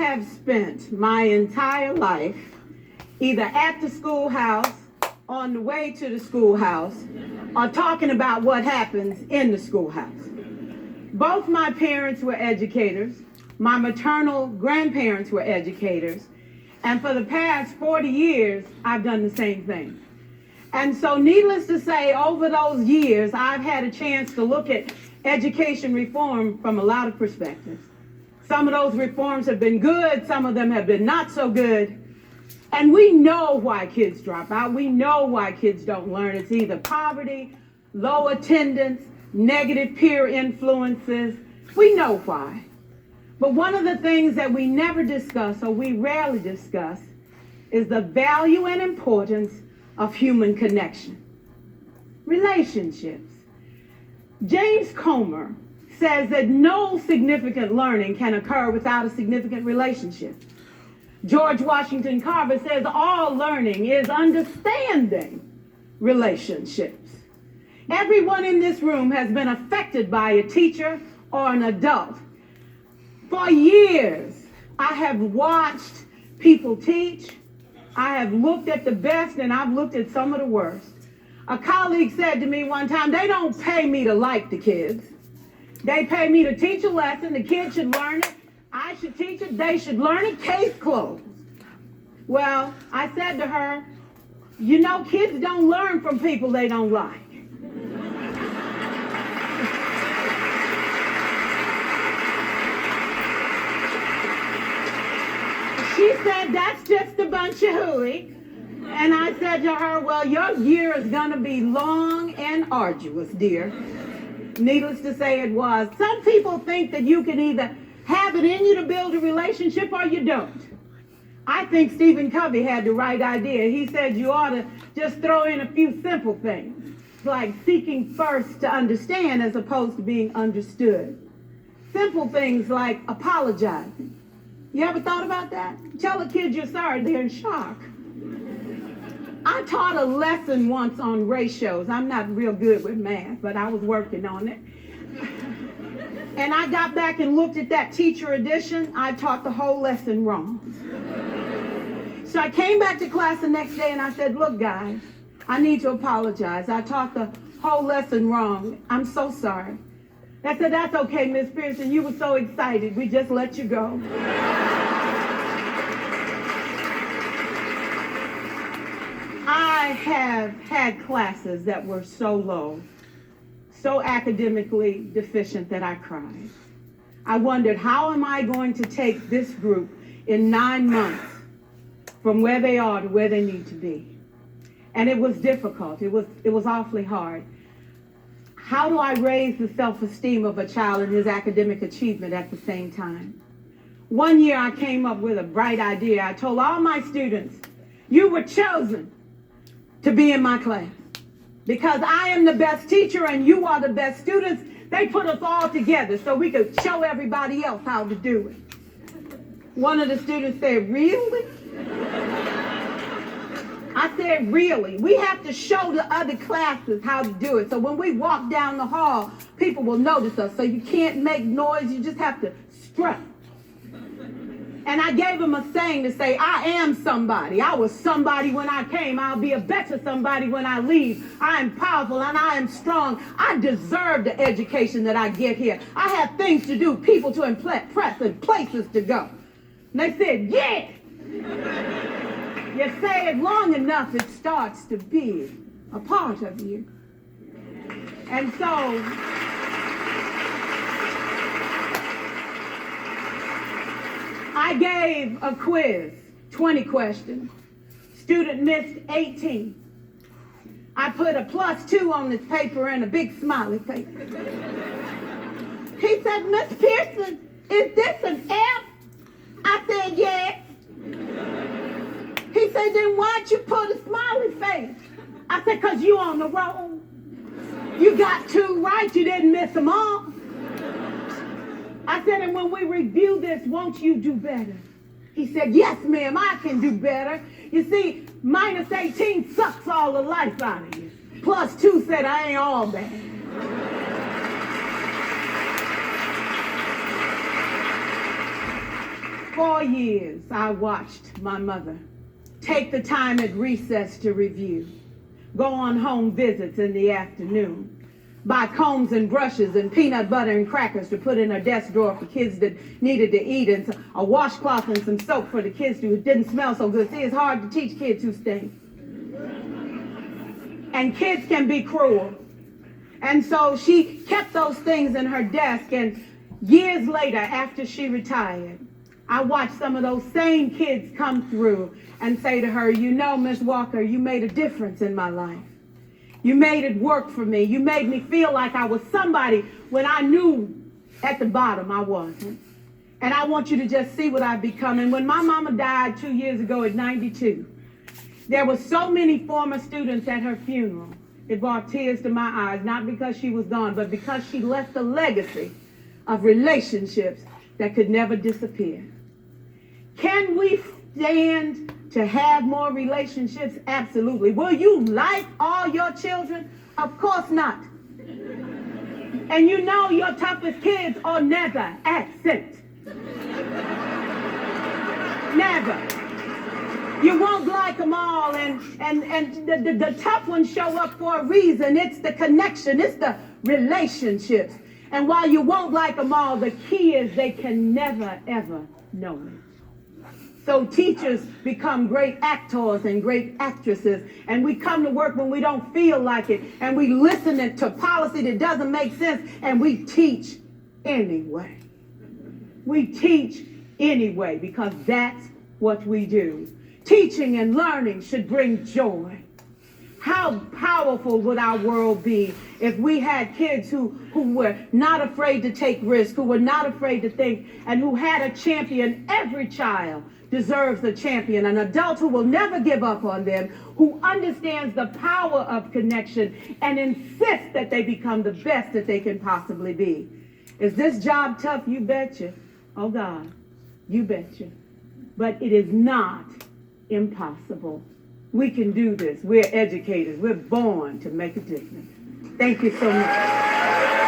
have spent my entire life either at the schoolhouse, on the way to the schoolhouse, or talking about what happens in the schoolhouse. Both my parents were educators. My maternal grandparents were educators. And for the past 40 years, I've done the same thing. And so needless to say, over those years, I've had a chance to look at education reform from a lot of perspectives. Some of those reforms have been good, some of them have been not so good. And we know why kids drop out. We know why kids don't learn. It's either poverty, low attendance, negative peer influences. We know why. But one of the things that we never discuss, or we rarely discuss, is the value and importance of human connection. Relationships. James Comer says that no significant learning can occur without a significant relationship. George Washington Carver says all learning is understanding relationships. Everyone in this room has been affected by a teacher or an adult. For years, I have watched people teach. I have looked at the best and I've looked at some of the worst. A colleague said to me one time, they don't pay me to like the kids. They pay me to teach a lesson. The kids should learn it. I should teach it. They should learn it. Case closed. Well, I said to her, you know, kids don't learn from people they don't like. She said, that's just a bunch of hooey. And I said to her, well, your year is going to be long and arduous, dear. Needless to say, it was. Some people think that you can either have it in you to build a relationship or you don't. I think Stephen Covey had the right idea. He said you ought to just throw in a few simple things, like seeking first to understand as opposed to being understood. Simple things like apologizing. You ever thought about that? Tell a kid you're sorry, they're in shock. I taught a lesson once on ratios. I'm not real good with math, but I was working on it. And I got back and looked at that teacher edition. I taught the whole lesson wrong. So I came back to class the next day and I said, look, guys, I need to apologize. I taught the whole lesson wrong. I'm so sorry. I said, that's okay, Miss Pierson. You were so excited. We just let you go. I have had classes that were so low, so academically deficient that I cried. I wondered, how am I going to take this group in 9 months from where they are to where they need to be? And it was difficult. It was awfully hard. How do I raise the self-esteem of a child and his academic achievement at the same time? One year I came up with a bright idea. I told all my students, you were chosen to be in my class because I am the best teacher and you are the best students. They put us all together so we could show everybody else how to do it. One of the students said, really? I said, really? We have to show the other classes how to do it. So when we walk down the hall, people will notice us. So you can't make noise. You just have to strut. And I gave him a saying to say, I am somebody. I was somebody when I came. I'll be a better somebody when I leave. I am powerful and I am strong. I deserve the education that I get here. I have things to do, people to impress, and places to go. And they said, yeah. You say it long enough, it starts to be a part of you. And so, I gave a quiz, 20 questions. Student missed 18. I put a +2 on this paper and a big smiley face. He said, Miss Pierson, is this an F? I said, yes. He said, then why'd you put a smiley face? I said, because you on the roll. You got 2 right, you didn't miss them all. I said, and when we review this, won't you do better? He said, yes, ma'am, I can do better. You see, -18 sucks all the life out of you. +2 said, I ain't all bad. 4 years, I watched my mother take the time at recess to review, go on home visits in the afternoon, buy combs and brushes and peanut butter and crackers to put in her desk drawer for kids that needed to eat, and a washcloth and some soap for the kids who didn't smell so good. See, it's hard to teach kids who stink. And kids can be cruel. And so she kept those things in her desk, and years later, after she retired, I watched some of those same kids come through and say to her, you know, Miss Walker, you made a difference in my life. You made it work for me. You made me feel like I was somebody when I knew at the bottom I wasn't. And I want you to just see what I've become. And when my mama died 2 years ago at 92, there were so many former students at her funeral. It brought tears to my eyes, not because she was gone, but because she left a legacy of relationships that could never disappear. Can we stand to have more relationships? Absolutely. Will you like all your children? Of course not. And you know your toughest kids are never absent. Never. You won't like them all, and the tough ones show up for a reason. It's the connection. It's the relationships. And while you won't like them all, the key is they can never, ever know it. So teachers become great actors and great actresses, and we come to work when we don't feel like it, and we listen to policy that doesn't make sense, and we teach anyway. We teach anyway because that's what we do. Teaching and learning should bring joy. How powerful would our world be if we had kids who were not afraid to take risks, who were not afraid to think, and who had a champion? Every child deserves a champion, an adult who will never give up on them, who understands the power of connection and insists that they become the best that they can possibly be. Is this job tough? You betcha. Oh God, you betcha. But it is not impossible. We can do this. We're educators. We're born to make a difference. Thank you so much.